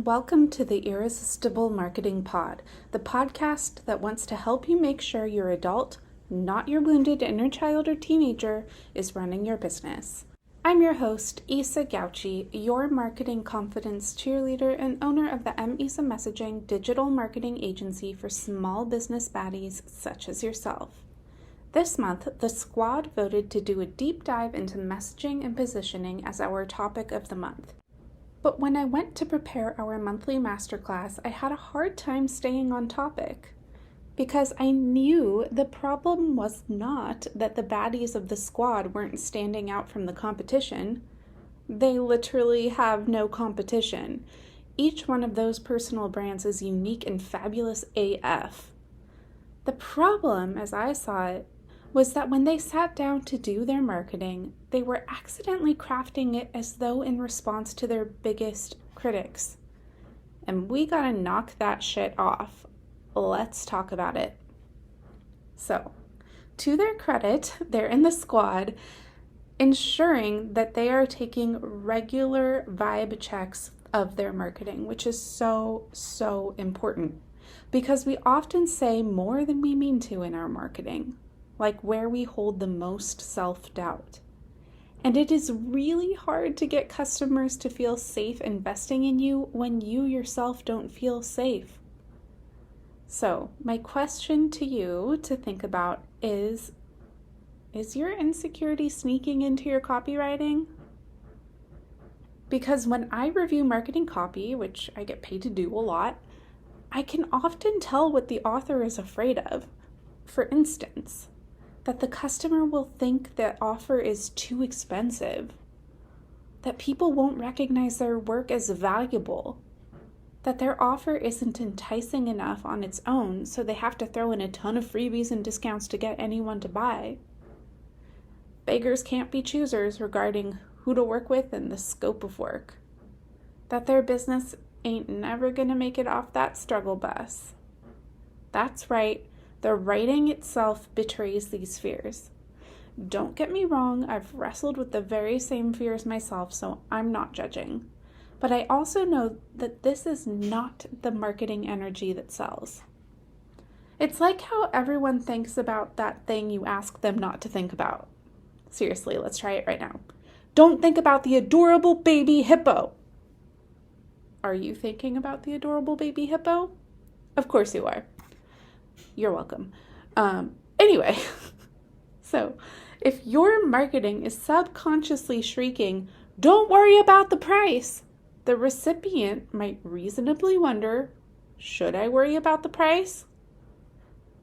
Welcome to the Irresistible Marketing Pod, the podcast that wants to help you make sure your adult, not your wounded inner child or teenager, is running your business. I'm your host, Isa Gauchi, your marketing confidence cheerleader and owner of the Isa Messaging digital marketing agency for small business baddies such as yourself. This month, the squad voted to do a deep dive into messaging and positioning as our topic of the month. But when I went to prepare our monthly masterclass, I had a hard time staying on topic because I knew the problem was not that the baddies of the squad weren't standing out from the competition. They literally have no competition. Each one of those personal brands is unique and fabulous AF. The problem, as I saw it, was that when they sat down to do their marketing, they were accidentally crafting it as though in response to their biggest critics. And we gotta knock that shit off. Let's talk about it. So, to their credit, they're in the squad, ensuring that they are taking regular vibe checks of their marketing, which is so important. Because we often say more than we mean to in our marketing, like where we hold the most self-doubt. And it is really hard to get customers to feel safe investing in you when you yourself don't feel safe. So, my question to you to think about is your insecurity sneaking into your copywriting? Because when I review marketing copy, which I get paid to do a lot, I can often tell what the author is afraid of. For instance, that the customer will think that offer is too expensive, that people won't recognize their work as valuable, that their offer isn't enticing enough on its own, so they have to throw in a ton of freebies and discounts to get anyone to buy. Beggars can't be choosers regarding who to work with and the scope of work, that their business ain't never gonna make it off that struggle bus. That's right. The writing itself betrays these fears. Don't get me wrong, I've wrestled with the very same fears myself, so I'm not judging. But I also know that this is not the marketing energy that sells. It's like how everyone thinks about that thing you ask them not to think about. Seriously, let's try it right now. Don't think about the adorable baby hippo. Are you thinking about the adorable baby hippo? Of course you are. You're welcome. Anyway, so if your marketing is subconsciously shrieking, "Don't worry about the price," the recipient might reasonably wonder, should I worry about the price?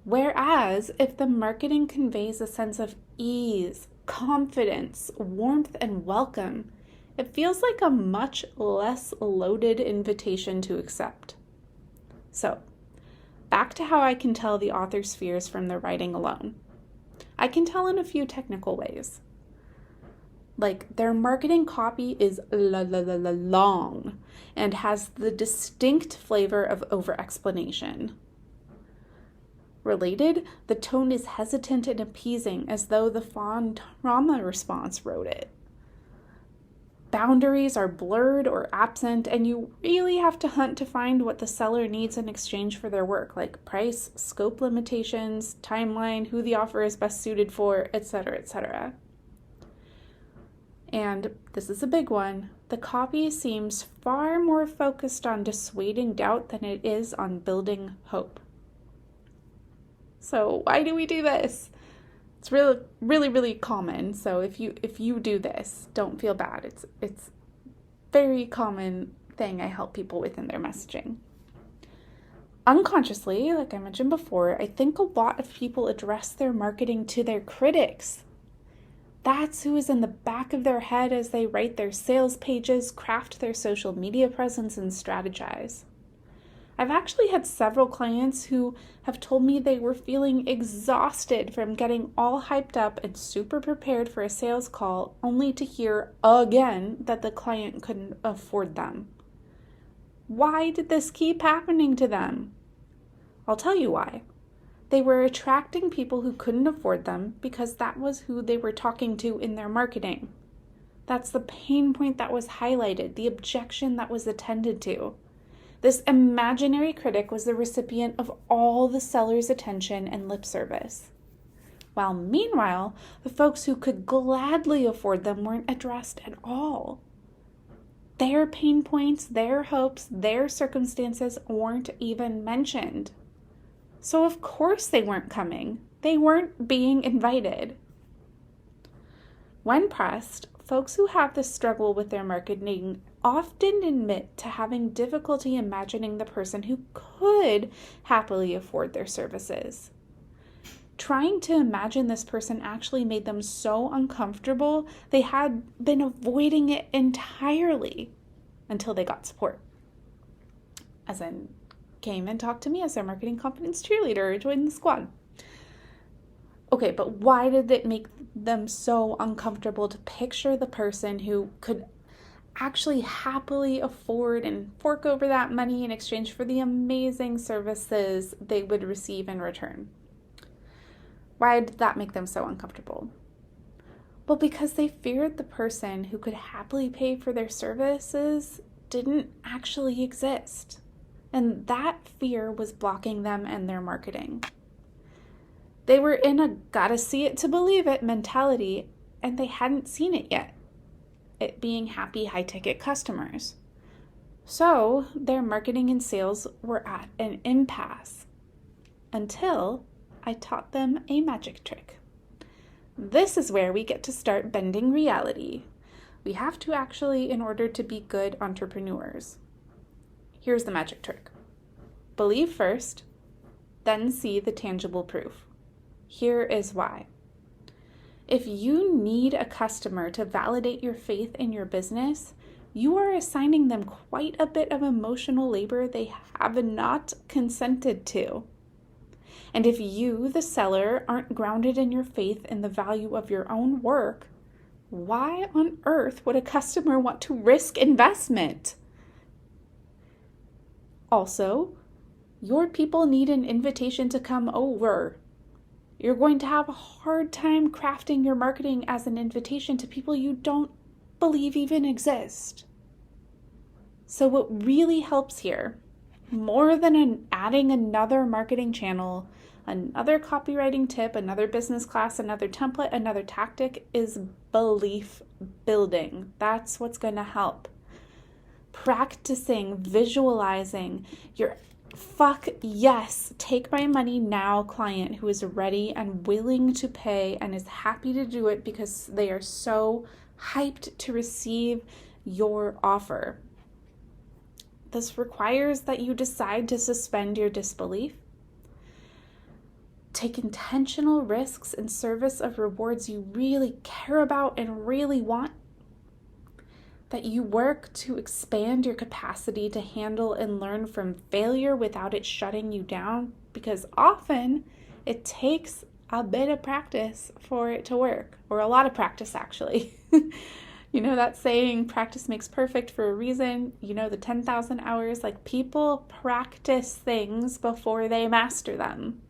Whereas if the marketing conveys a sense of ease, confidence, warmth, and welcome, it feels like a much less loaded invitation to accept. So, back to how I can tell the author's fears from their writing alone. I can tell in a few technical ways. Like, their marketing copy is long and has the distinct flavor of over-explanation. Related, the tone is hesitant and appeasing, as though the fond trauma response wrote it. Boundaries are blurred or absent, and you really have to hunt to find what the seller needs in exchange for their work, like price, scope limitations, timeline, who the offer is best suited for, etc., etc. And this is a big one. The copy seems far more focused on dissuading doubt than it is on building hope. So why do we do this? It's really common. So if you do this, don't feel bad. It's very common thing I help people with in their messaging. Unconsciously, like I mentioned before, I think a lot of people address their marketing to their critics. That's who is in the back of their head as they write their sales pages, craft their social media presence, and strategize. I've actually had several clients who have told me they were feeling exhausted from getting all hyped up and super prepared for a sales call, only to hear again that the client couldn't afford them. Why did this keep happening to them? I'll tell you why. They were attracting people who couldn't afford them because that was who they were talking to in their marketing. That's the pain point that was highlighted, the objection that was attended to. This imaginary critic was the recipient of all the seller's attention and lip service. While meanwhile, the folks who could gladly afford them weren't addressed at all. Their pain points, their hopes, their circumstances weren't even mentioned. So of course they weren't coming. They weren't being invited. When pressed, folks who have this struggle with their marketing often admit to having difficulty imagining the person who could happily afford their services. Trying to imagine this person actually made them so uncomfortable, they had been avoiding it entirely until they got support. As in, came and talked to me as their marketing confidence cheerleader or joined the squad. Okay, but why did it make them so uncomfortable to picture the person who could actually happily afford and fork over that money in exchange for the amazing services they would receive in return? Why did that make them so uncomfortable? Well, because they feared the person who could happily pay for their services didn't actually exist. And that fear was blocking them and their marketing. They were in a gotta see it to believe it mentality, and they hadn't seen it yet, it being happy high-ticket customers. So their marketing and sales were at an impasse until I taught them a magic trick. This is where we get to start bending reality. We have to actually, in order to be good entrepreneurs. Here's the magic trick. Believe first, then see the tangible proof. Here is why. If you need a customer to validate your faith in your business, you are assigning them quite a bit of emotional labor they have not consented to. And if you, the seller, aren't grounded in your faith in the value of your own work, why on earth would a customer want to risk investment? Also, your people need an invitation to come over. You're going to have a hard time crafting your marketing as an invitation to people you don't believe even exist. So what really helps here, more than adding another marketing channel, another copywriting tip, another business class, another template, another tactic, is belief building. That's what's going to help. Practicing, visualizing your fuck yes, take my money now client who is ready and willing to pay and is happy to do it because they are so hyped to receive your offer. This requires that you decide to suspend your disbelief, take intentional risks in service of rewards you really care about and really want, that you work to expand your capacity to handle and learn from failure without it shutting you down, because often it takes a bit of practice for it to work, or a lot of practice actually. You know that saying, practice makes perfect, for a reason. You know the 10,000 hours, like people practice things before they master them.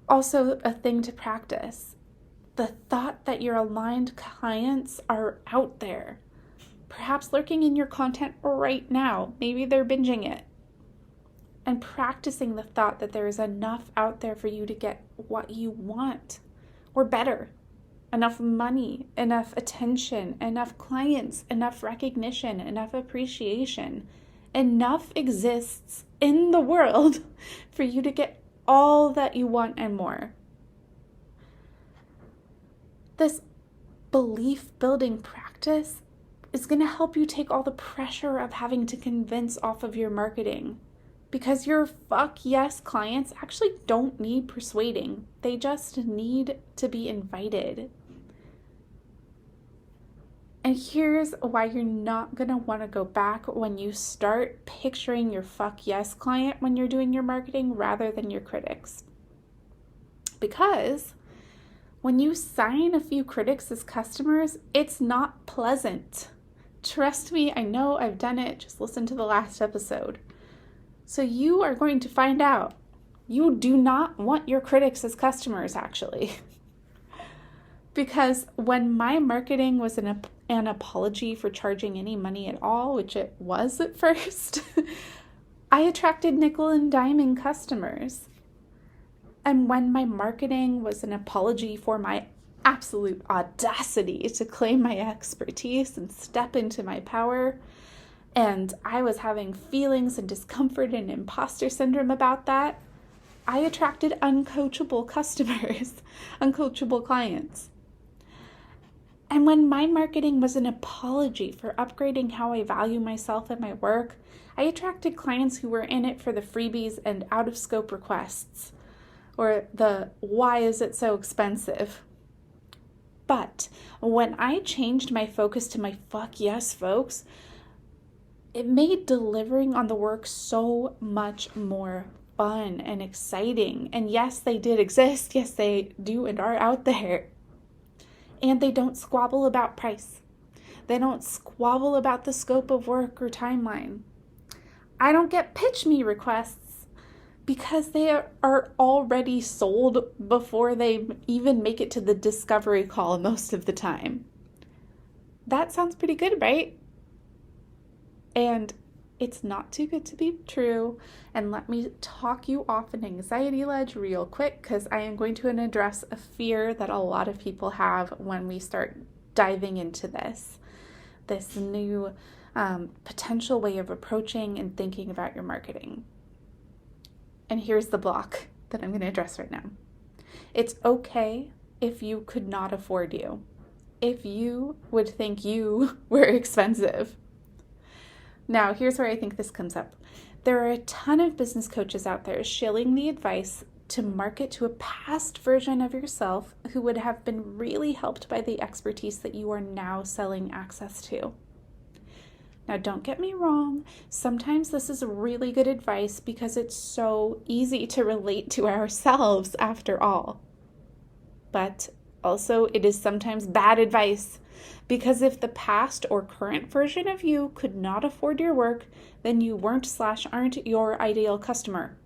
Also a thing to practice. The thought that your aligned clients are out there, perhaps lurking in your content right now. Maybe they're binging it. And practicing the thought that there is enough out there for you to get what you want, or better. Enough money, enough attention, enough clients, enough recognition, enough appreciation. Enough exists in the world for you to get all that you want and more. This belief building practice is going to help you take all the pressure of having to convince off of your marketing, because your fuck yes clients actually don't need persuading. They just need to be invited. And here's why you're not going to want to go back when you start picturing your fuck yes client when you're doing your marketing rather than your critics. Because when you sign a few critics as customers, it's not pleasant. Trust me, I know, I've done it. Just listen to the last episode. So you are going to find out you do not want your critics as customers, actually. Because when my marketing was in an apology for charging any money at all, which it was at first, I attracted nickel and diming customers. And when my marketing was an apology for my absolute audacity to claim my expertise and step into my power, and I was having feelings and discomfort and imposter syndrome about that, I attracted uncoachable customers, uncoachable clients. And when my marketing was an apology for upgrading how I value myself and my work, I attracted clients who were in it for the freebies and out-of-scope requests, or the why is it so expensive? But when I changed my focus to my fuck yes folks, it made delivering on the work so much more fun and exciting. And yes, they did exist. Yes, they do and are out there. And they don't squabble about price. They don't squabble about the scope of work or timeline. I don't get pitch me requests because they are already sold before they even make it to the discovery call most of the time. That sounds pretty good, right? And it's not too good to be true. And let me talk you off an anxiety ledge real quick, because I am going to address a fear that a lot of people have when we start diving into this new potential way of approaching and thinking about your marketing. And here's the block that I'm going to address right now. It's okay if you could not afford you, if you would think you were expensive. Now, here's where I think this comes up. There are a ton of business coaches out there shilling the advice to market to a past version of yourself who would have been really helped by the expertise that you are now selling access to. Now, don't get me wrong. Sometimes this is really good advice because it's so easy to relate to ourselves after all. But also, it is sometimes bad advice. Because if the past or current version of you could not afford your work, then you weren't/aren't your ideal customer.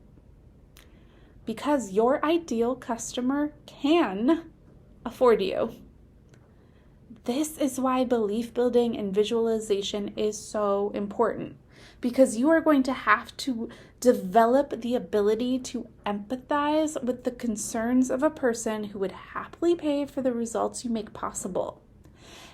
Because your ideal customer can afford you. This is why belief building and visualization is so important. Because you are going to have to develop the ability to empathize with the concerns of a person who would happily pay for the results you make possible.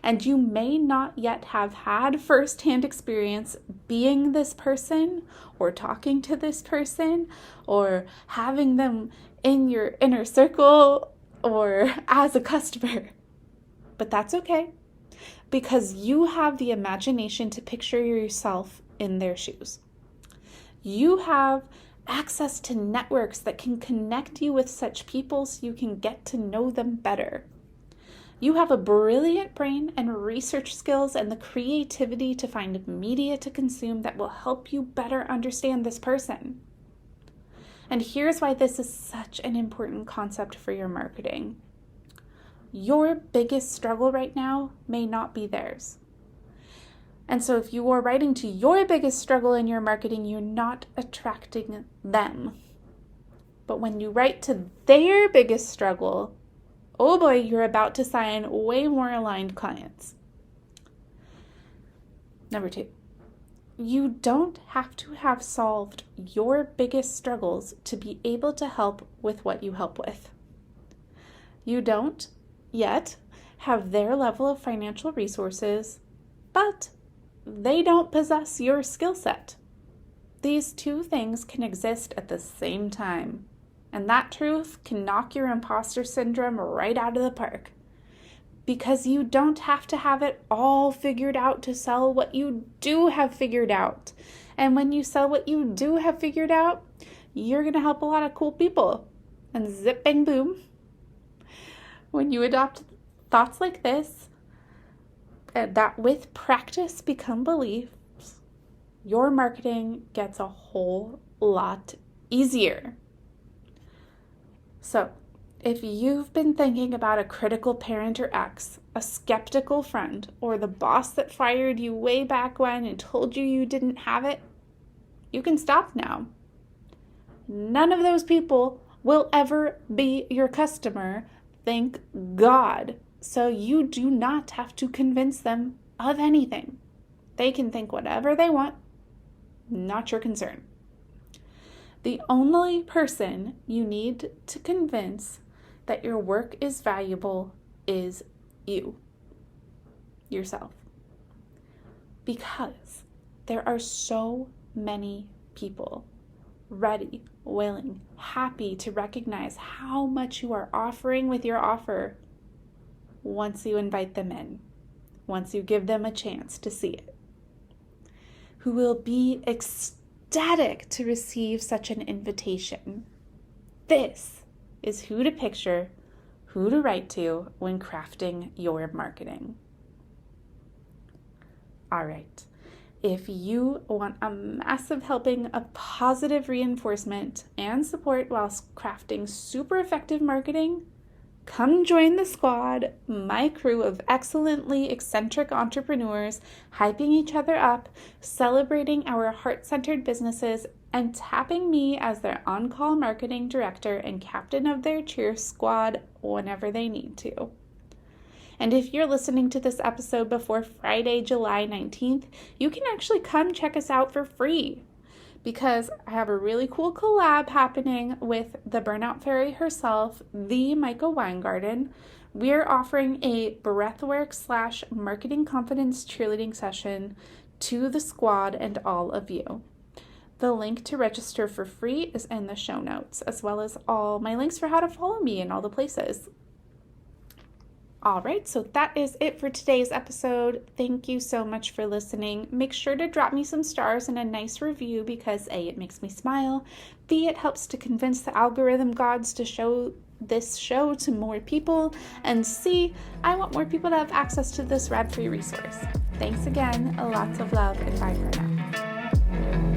And you may not yet have had firsthand experience being this person or talking to this person or having them in your inner circle or as a customer. But that's okay, because you have the imagination to picture yourself in their shoes. You have access to networks that can connect you with such people so you can get to know them better. You have a brilliant brain and research skills and the creativity to find media to consume that will help you better understand this person. And here's why this is such an important concept for your marketing. Your biggest struggle right now may not be theirs. And so if you are writing to your biggest struggle in your marketing, you're not attracting them. But when you write to their biggest struggle, oh boy, you're about to sign way more aligned clients. Number 2, you don't have to have solved your biggest struggles to be able to help with what you help with. You don't yet have their level of financial resources, but they don't possess your skill set. These two things can exist at the same time. And that truth can knock your imposter syndrome right out of the park. Because you don't have to have it all figured out to sell what you do have figured out. And when you sell what you do have figured out, you're going to help a lot of cool people. And zip, bang, boom. When you adopt thoughts like this, that with practice become beliefs, your marketing gets a whole lot easier. So, if you've been thinking about a critical parent or ex, a skeptical friend, or the boss that fired you way back when and told you didn't have it, you can stop now. None of those people will ever be your customer, thank God. so you do not have to convince them of anything. They can think whatever they want, not your concern. The only person you need to convince that your work is valuable is you, yourself. Because there are so many people ready, willing, happy to recognize how much you are offering with your offer once you invite them in, once you give them a chance to see it, who will be ecstatic to receive such an invitation. This is who to picture, who to write to when crafting your marketing. All right. If you want a massive helping of positive reinforcement and support whilst crafting super effective marketing, come join the squad, my crew of excellently eccentric entrepreneurs, hyping each other up, celebrating our heart-centered businesses, and tapping me as their on-call marketing director and captain of their cheer squad whenever they need to. And if you're listening to this episode before Friday, July 19th, you can actually come check us out for free, because I have a really cool collab happening with the Burnout Fairy herself, the Micah Weingarten. We're offering a breathwork / marketing confidence cheerleading session to the squad and all of you. The link to register for free is in the show notes, as well as all my links for how to follow me in all the places. All right, so that is it for today's episode. Thank you so much for listening. Make sure to drop me some stars and a nice review because A, it makes me smile, B, it helps to convince the algorithm gods to show this show to more people, and C, I want more people to have access to this rad-free resource. Thanks again, lots of love, and bye for now.